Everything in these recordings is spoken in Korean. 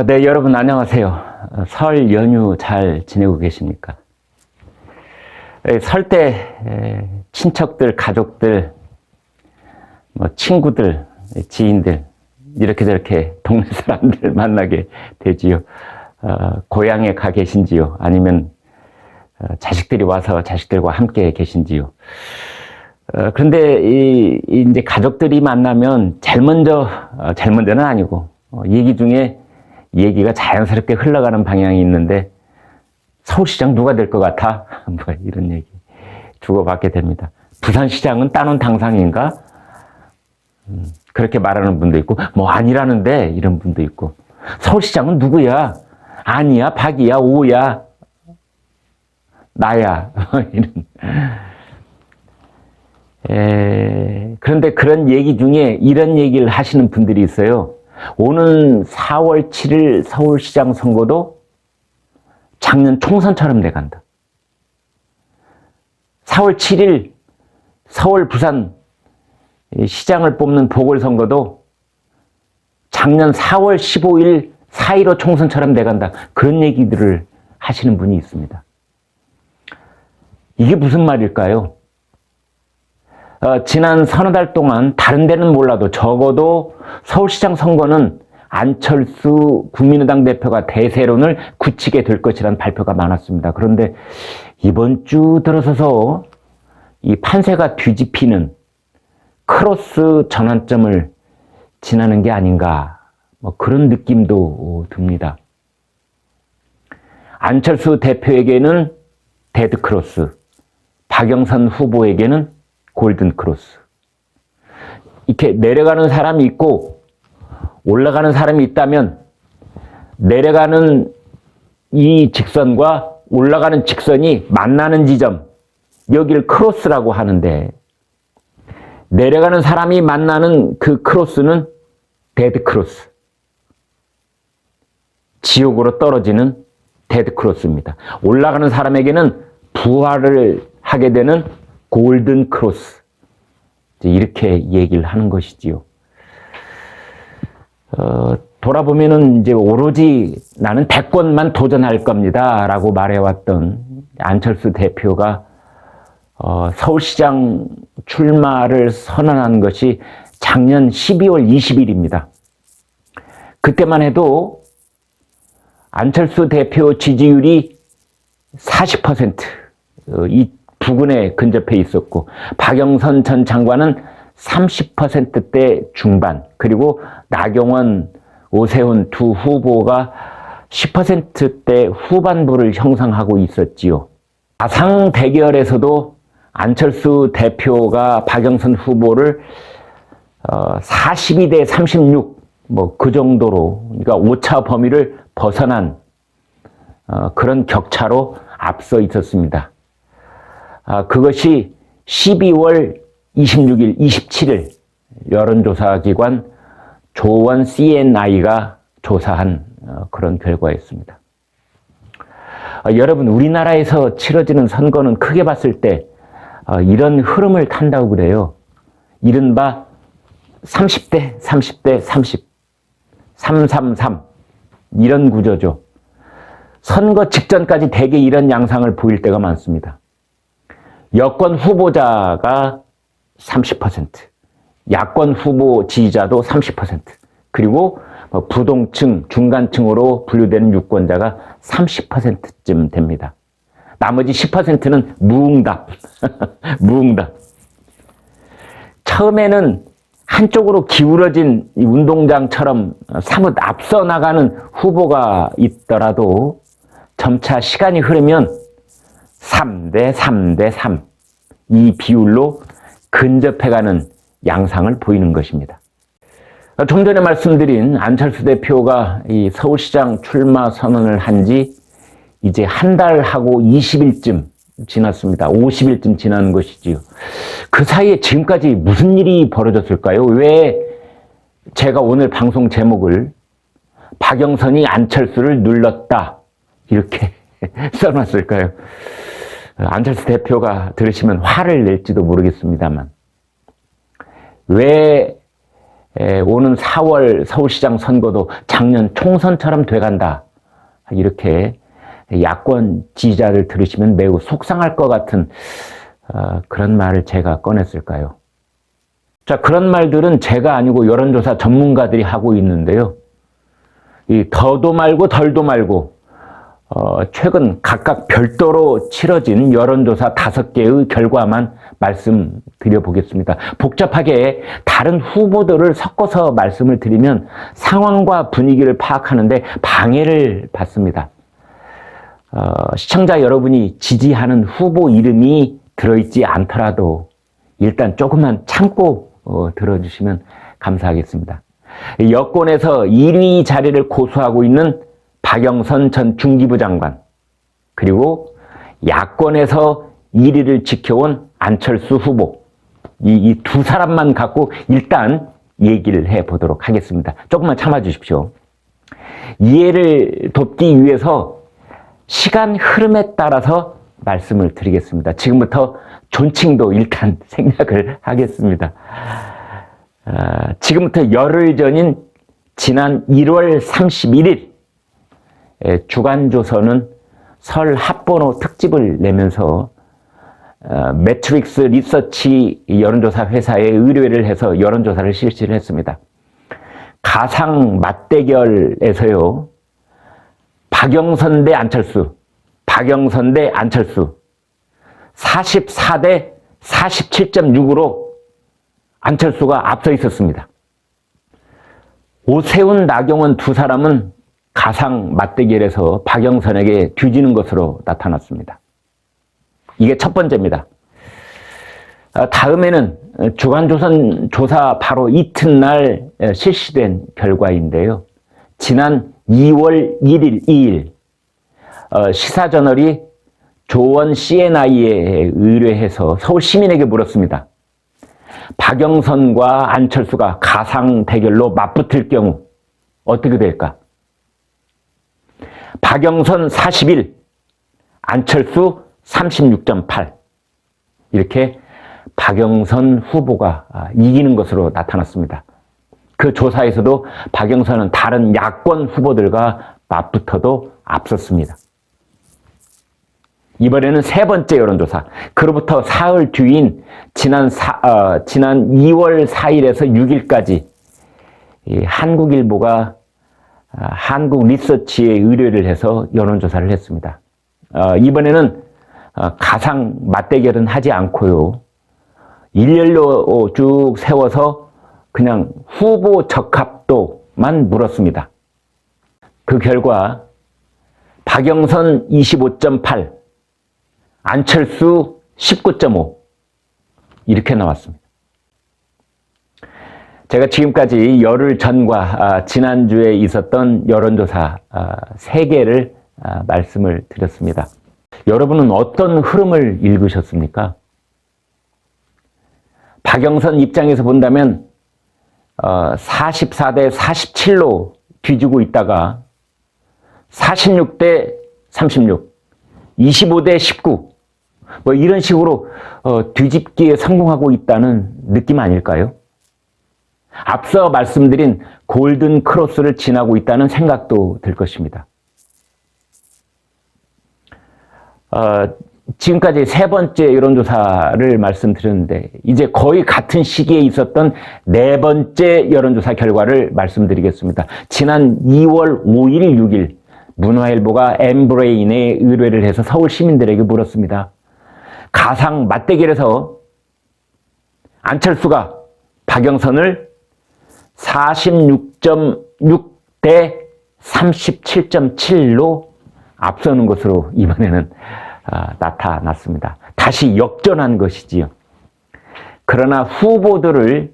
네, 여러분 안녕하세요. 설 연휴 잘 지내고 계십니까? 설 때 친척들, 가족들, 친구들, 지인들 이렇게 저렇게 동네 사람들 만나게 되지요. 고향에 가 계신지요? 아니면 자식들이 와서 자식들과 함께 계신지요? 그런데 이제 가족들이 만나면 제일 먼저는 아니고 얘기 중에 얘기가 자연스럽게 흘러가는 방향이 있는데 서울시장 누가 될 것 같아? 이런 얘기 주고받게 됩니다. 부산시장은 따놓은 당상인가? 그렇게 말하는 분도 있고 아니라는데 이런 분도 있고 서울시장은 누구야? 아니야, 박이야, 오야, 나야 이런. 그런데 그런 얘기 중에 이런 얘기를 하시는 분들이 있어요. 오는 4월 7일 서울시장 선거도 작년 총선처럼 돼간다. 4월 7일 서울, 부산 시장을 뽑는 보궐선거도 작년 4월 15일 4.15 총선처럼 돼간다. 그런 얘기들을 하시는 분이 있습니다. 이게 무슨 말일까요? 지난 서너 달 동안 다른 데는 몰라도 적어도 서울시장 선거는 안철수 국민의당 대표가 대세론을 굳히게 될 것이라는 발표가 많았습니다. 그런데 이번 주 들어서서 이 판세가 뒤집히는 크로스 전환점을 지나는 게 아닌가, 그런 느낌도 듭니다. 안철수 대표에게는 데드크로스, 박영선 후보에게는 골든크로스. 이렇게 내려가는 사람이 있고 올라가는 사람이 있다면 내려가는 이 직선과 올라가는 직선이 만나는 지점, 여기를 크로스라고 하는데 내려가는 사람이 만나는 그 크로스는 데드크로스, 지옥으로 떨어지는 데드크로스입니다. 올라가는 사람에게는 부활을 하게 되는 골든 크로스, 이렇게 얘기를 하는 것이지요. 돌아보면은 이제 오로지 나는 대권만 도전할 겁니다 라고 말해왔던 안철수 대표가 서울시장 출마를 선언한 것이 작년 12월 20일입니다. 그때만 해도 안철수 대표 지지율이 40%, 이 부근에 근접해 있었고 박영선 전 장관은 30%대 중반, 그리고 나경원, 오세훈 두 후보가 10%대 후반부를 형성하고 있었지요. 아상 대결에서도 안철수 대표가 박영선 후보를 42대 36, 그 정도로, 그러니까 오차 범위를 벗어난 그런 격차로 앞서 있었습니다. 그것이 12월 26일, 27일 여론조사기관 조원 CNI가 조사한 그런 결과였습니다. 여러분, 우리나라에서 치러지는 선거는 크게 봤을 때 이런 흐름을 탄다고 그래요. 이른바 30대, 30대, 30, 333 이런 구조죠. 선거 직전까지 대개 이런 양상을 보일 때가 많습니다. 여권 후보자가 30%, 야권 후보 지지자도 30%, 그리고 부동층, 중간층으로 분류되는 유권자가 30%쯤 됩니다. 나머지 10%는 무응답, 무응답. 처음에는 한쪽으로 기울어진 이 운동장처럼 사뭇 앞서 나가는 후보가 있더라도 점차 시간이 흐르면 3대 3대 3, 이 비율로 근접해가는 양상을 보이는 것입니다. 좀 전에 말씀드린 안철수 대표가 이 서울시장 출마 선언을 한 지 이제 한 달하고 20일쯤 지났습니다. 50일쯤 지난 것이지요. 그 사이에 지금까지 무슨 일이 벌어졌을까요? 왜 제가 오늘 방송 제목을 박영선이 안철수를 눌렀다 이렇게 써놨을까요? 안철수 대표가 들으시면 화를 낼지도 모르겠습니다만, 왜 오는 4월 서울시장 선거도 작년 총선처럼 돼간다. 이렇게 야권 지지자들 들으시면 매우 속상할 것 같은 그런 말을 제가 꺼냈을까요? 자, 그런 말들은 제가 아니고 여론조사 전문가들이 하고 있는데요. 이 더도 말고 덜도 말고 최근 각각 별도로 치러진 여론조사 5개의 결과만 말씀드려 보겠습니다. 복잡하게 다른 후보들을 섞어서 말씀을 드리면 상황과 분위기를 파악하는데 방해를 받습니다. 시청자 여러분이 지지하는 후보 이름이 들어있지 않더라도 일단 조금만 참고 들어주시면 감사하겠습니다. 여권에서 1위 자리를 고수하고 있는 박영선 전 중기부 장관, 그리고 야권에서 1위를 지켜온 안철수 후보, 이 두 사람만 갖고 일단 얘기를 해보도록 하겠습니다. 조금만 참아주십시오. 이해를 돕기 위해서 시간 흐름에 따라서 말씀을 드리겠습니다. 지금부터 존칭도 일단 생략을 하겠습니다. 지금부터 열흘 전인 지난 1월 31일 주간조선은 설 합번호 특집을 내면서 매트릭스 리서치 여론조사 회사에 의뢰를 해서 여론조사를 실시를 했습니다. 가상 맞대결에서요, 박영선 대 안철수, 박영선 대 안철수 44대 47.6으로 안철수가 앞서 있었습니다. 오세훈, 나경원 두 사람은 가상 맞대결에서 박영선에게 뒤지는 것으로 나타났습니다. 이게 첫 번째입니다. 다음에는 주간조선 조사 바로 이튿날 실시된 결과인데요. 지난 2월 1일, 2일 시사저널이 조원 CNI에 의뢰해서 서울 시민에게 물었습니다. 박영선과 안철수가 가상 대결로 맞붙을 경우 어떻게 될까? 박영선 41, 안철수 36.8. 이렇게 박영선 후보가 이기는 것으로 나타났습니다. 그 조사에서도 박영선은 다른 야권 후보들과 맞붙어도 앞섰습니다. 이번에는 세 번째 여론조사. 그로부터 사흘 뒤인 지난 2월 4일에서 6일까지 한국일보가 한국 리서치에 의뢰를 해서 여론조사를 했습니다. 이번에는 가상 맞대결은 하지 않고요, 일렬로 쭉 세워서 그냥 후보 적합도만 물었습니다. 그 결과 박영선 25.8, 안철수 19.5 이렇게 나왔습니다. 제가 지금까지 열흘 전과 지난주에 있었던 여론조사 3개를 말씀을 드렸습니다. 여러분은 어떤 흐름을 읽으셨습니까? 박영선 입장에서 본다면 44대 47로 뒤지고 있다가 46대 36, 25대 19 뭐 이런 식으로 뒤집기에 성공하고 있다는 느낌 아닐까요? 앞서 말씀드린 골든 크로스를 지나고 있다는 생각도 들 것입니다. 지금까지 세 번째 여론조사를 말씀드렸는데 이제 거의 같은 시기에 있었던 네 번째 여론조사 결과를 말씀드리겠습니다. 지난 2월 5일, 6일 문화일보가 엠브레인에 의뢰를 해서 서울 시민들에게 물었습니다. 가상 맞대결에서 안철수가 박영선을 46.6대 37.7로 앞서는 것으로 이번에는 나타났습니다. 다시 역전한 것이지요. 그러나 후보들을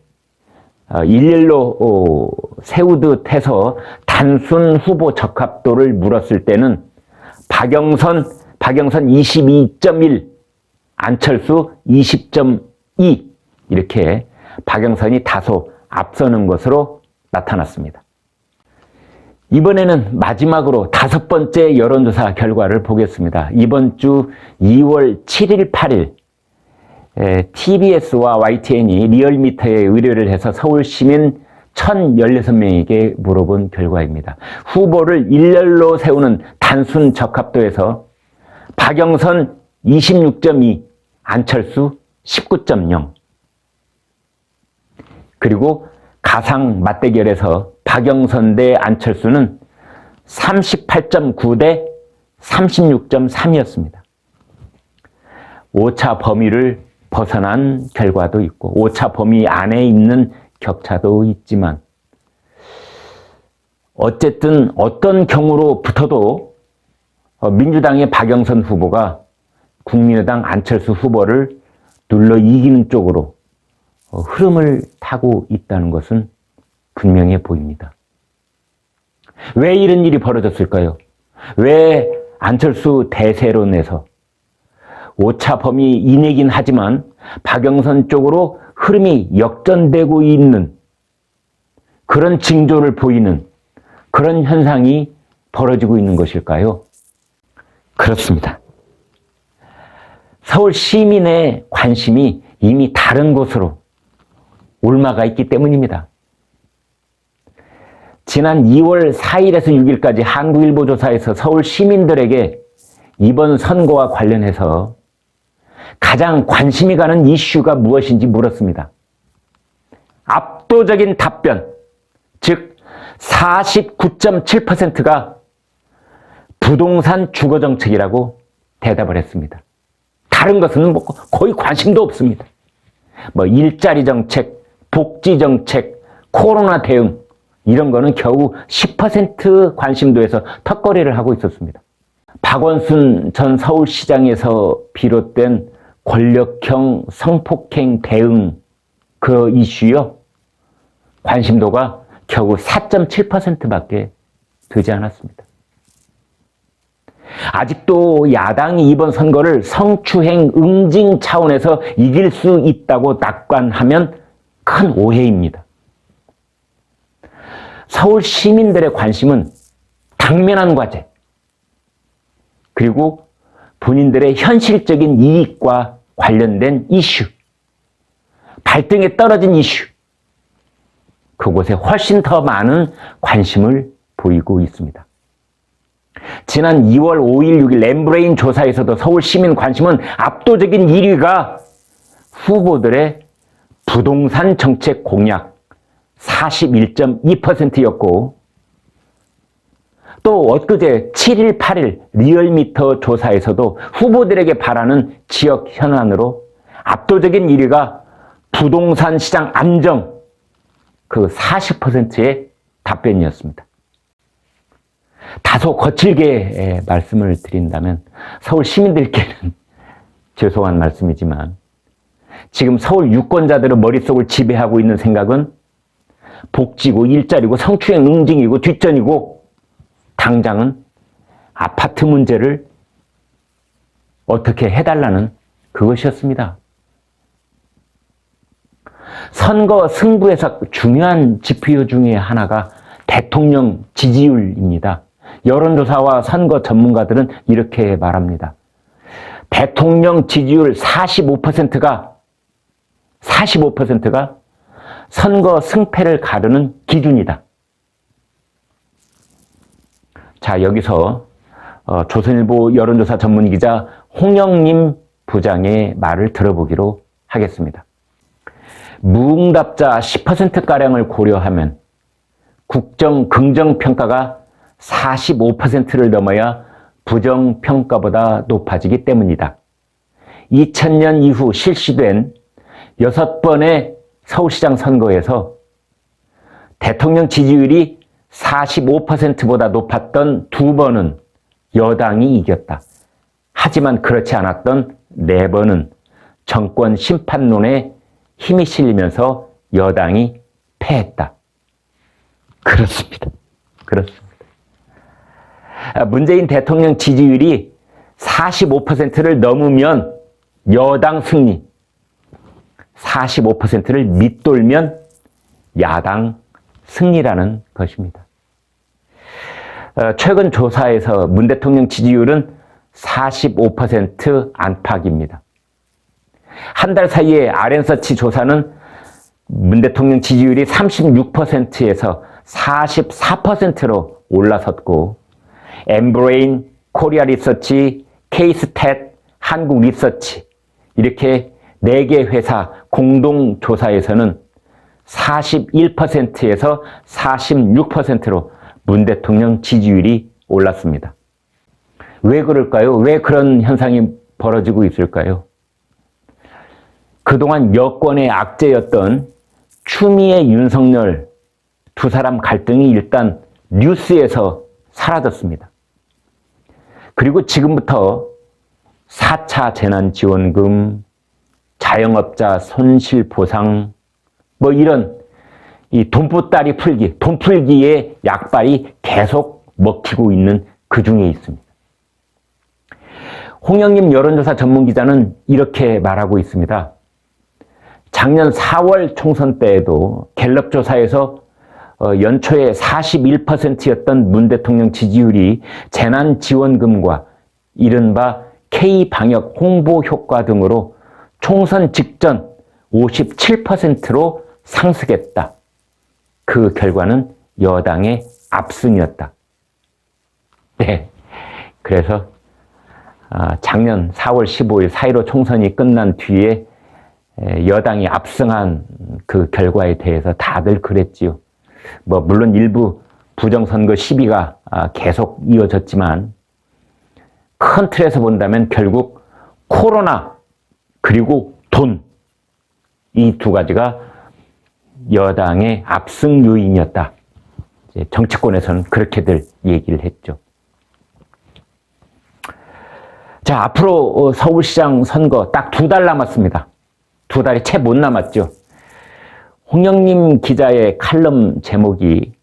일렬로 세우듯 해서 단순 후보 적합도를 물었을 때는 박영선 22.1, 안철수 20.2 이렇게 박영선이 다소 앞서는 것으로 나타났습니다. 이번에는 마지막으로 5번째 여론조사 결과를 보겠습니다. 이번 주 2월 7일, 8일 TBS와 YTN이 리얼미터에 의뢰를 해서 서울 시민 1,016명에게 물어본 결과입니다. 후보를 일렬로 세우는 단순 적합도에서 박영선 26.2, 안철수 19.0. 그리고 가상 맞대결에서 박영선 대 안철수는 38.9 대 36.3이었습니다. 오차 범위를 벗어난 결과도 있고 오차 범위 안에 있는 격차도 있지만 어쨌든 어떤 경우로 붙어도 민주당의 박영선 후보가 국민의당 안철수 후보를 눌러 이기는 쪽으로 흐름을 타고 있다는 것은 분명해 보입니다. 왜 이런 일이 벌어졌을까요? 왜 안철수 대세론에서 오차 범위 이내긴 하지만 박영선 쪽으로 흐름이 역전되고 있는 그런 징조를 보이는 그런 현상이 벌어지고 있는 것일까요? 그렇습니다. 서울 시민의 관심이 이미 다른 곳으로 옮아가 있기 때문입니다. 지난 2월 4일에서 6일까지 한국일보 조사에서 서울 시민들에게 이번 선거와 관련해서 가장 관심이 가는 이슈가 무엇인지 물었습니다. 압도적인 답변, 즉 49.7%가 부동산 주거정책이라고 대답을 했습니다. 다른 것은 거의 관심도 없습니다. 일자리 정책, 복지 정책, 코로나 대응 이런 거는 겨우 10% 관심도에서 턱걸이를 하고 있었습니다. 박원순 전 서울시장에서 비롯된 권력형 성폭행 대응 그 이슈요. 관심도가 겨우 4.7%밖에 되지 않았습니다. 아직도 야당이 이번 선거를 성추행 응징 차원에서 이길 수 있다고 낙관하면 큰 오해입니다. 서울 시민들의 관심은 당면한 과제, 그리고 본인들의 현실적인 이익과 관련된 이슈, 발등에 떨어진 이슈, 그곳에 훨씬 더 많은 관심을 보이고 있습니다. 지난 2월 5일, 6일 엠브레인 조사에서도 서울 시민 관심은 압도적인 1위가 후보들의 부동산 정책 공약 41.2%였고 또 엊그제 7일, 8일 리얼미터 조사에서도 후보들에게 바라는 지역 현안으로 압도적인 1위가 부동산 시장 안정 그 40%의 답변이었습니다. 다소 거칠게 말씀을 드린다면 서울 시민들께는 죄송한 말씀이지만 지금 서울 유권자들의 머릿속을 지배하고 있는 생각은 복지고 일자리고 성추행 응징이고 뒷전이고 당장은 아파트 문제를 어떻게 해달라는 그것이었습니다. 선거 승부에서 중요한 지표 중에 하나가 대통령 지지율입니다. 여론조사와 선거 전문가들은 이렇게 말합니다. 대통령 지지율 45%가 선거 승패를 가르는 기준이다. 자, 여기서 조선일보 여론조사 전문기자 홍영림 부장의 말을 들어보기로 하겠습니다. 무응답자 10%가량을 고려하면 국정 긍정평가가 45%를 넘어야 부정평가보다 높아지기 때문이다. 2000년 이후 실시된 6번의 서울시장 선거에서 대통령 지지율이 45%보다 높았던 2번은 여당이 이겼다. 하지만 그렇지 않았던 4번은 정권 심판론에 힘이 실리면서 여당이 패했다. 그렇습니다. 문재인 대통령 지지율이 45%를 넘으면 여당 승리, 45%를 밑돌면 야당 승리라는 것입니다. 최근 조사에서 문 대통령 지지율은 45% 안팎입니다. 한 달 사이에 RN서치 조사는 문 대통령 지지율이 36%에서 44%로 올라섰고, 엠브레인, 코리아 리서치, 케이스탯, 한국 리서치 이렇게 4개 회사 공동 조사에서는 41%에서 46%로 문 대통령 지지율이 올랐습니다. 왜 그럴까요? 왜 그런 현상이 벌어지고 있을까요? 그동안 여권의 악재였던 추미애, 윤석열 두 사람 갈등이 일단 뉴스에서 사라졌습니다. 그리고 지금부터 4차 재난지원금, 자영업자 손실보상, 뭐 이런 이 돈보따리 풀기, 돈 풀기의 약발이 계속 먹히고 있는 그 중에 있습니다. 홍영님 여론조사 전문기자는 이렇게 말하고 있습니다. 작년 4월 총선 때에도 갤럽 조사에서 연초에 41%였던 문 대통령 지지율이 재난지원금과 이른바 K방역 홍보 효과 등으로 총선 직전 57%로 상승했다. 그 결과는 여당의 압승이었다. 네. 그래서 작년 4월 15일 4.15 총선이 끝난 뒤에 여당이 압승한 그 결과에 대해서 다들 그랬지요. 뭐 물론 일부 부정선거 시비가 계속 이어졌지만 큰 틀에서 본다면 결국 코로나 그리고 돈, 이 두 가지가 여당의 압승 요인이었다. 이제 정치권에서는 그렇게들 얘기를 했죠. 자, 앞으로 서울시장 선거 딱 2달 남았습니다. 2달이 채 못 남았죠. 홍영님 기자의 칼럼 제목이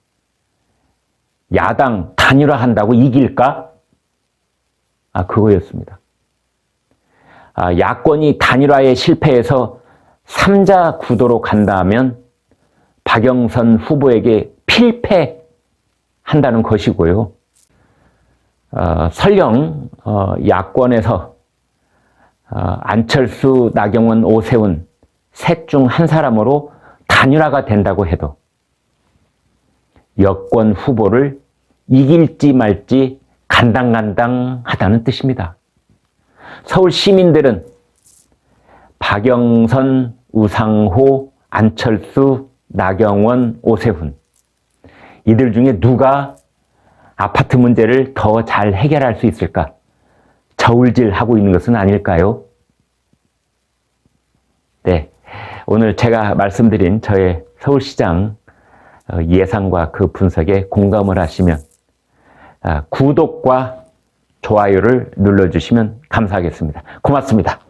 야당 단일화한다고 이길까? 그거였습니다. 야권이 단일화에 실패해서 3자 구도로 간다면 박영선 후보에게 필패한다는 것이고요. 설령 야권에서 안철수, 나경원, 오세훈 셋 중 한 사람으로 단일화가 된다고 해도 여권 후보를 이길지 말지 간당간당하다는 뜻입니다. 서울 시민들은 박영선, 우상호, 안철수, 나경원, 오세훈 이들 중에 누가 아파트 문제를 더 잘 해결할 수 있을까? 저울질하고 있는 것은 아닐까요? 네, 오늘 제가 말씀드린 저의 서울시장 예상과 그 분석에 공감을 하시면 구독과 좋아요를 눌러주시면 감사하겠습니다. 고맙습니다.